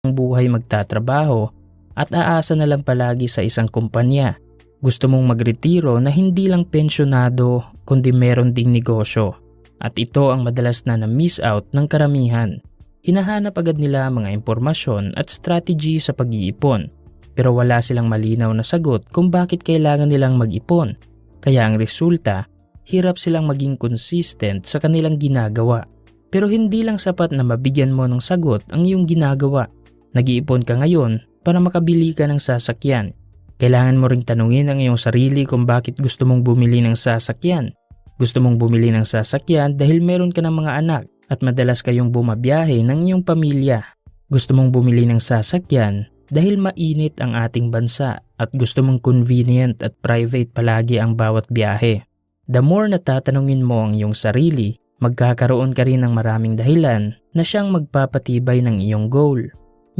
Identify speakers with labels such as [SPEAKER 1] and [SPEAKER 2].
[SPEAKER 1] buhay magtatrabaho at aasa na lang palagi sa isang kumpanya. Gusto mong magretiro na hindi lang pensyonado kundi meron ding negosyo. At ito ang madalas na miss out ng karamihan. Hinahanap agad nila mga impormasyon at strategy sa pag-iipon. Pero wala silang malinaw na sagot kung bakit kailangan nilang mag-ipon. Kaya ang resulta, hirap silang maging consistent sa kanilang ginagawa. Pero hindi lang sapat na mabigyan mo ng sagot ang iyong ginagawa. Nag-iipon ka ngayon para makabili ka ng sasakyan. Kailangan mo ring tanungin ang iyong sarili kung bakit gusto mong bumili ng sasakyan. Gusto mong bumili ng sasakyan dahil meron ka ng mga anak at madalas kayong bumabiyahe ng iyong pamilya. Gusto mong bumili ng sasakyan dahil mainit ang ating bansa at gusto mong convenient at private palagi ang bawat biyahe. The more na tatanungin mo ang iyong sarili, magkakaroon ka rin ng maraming dahilan na siyang magpapatibay ng iyong goal.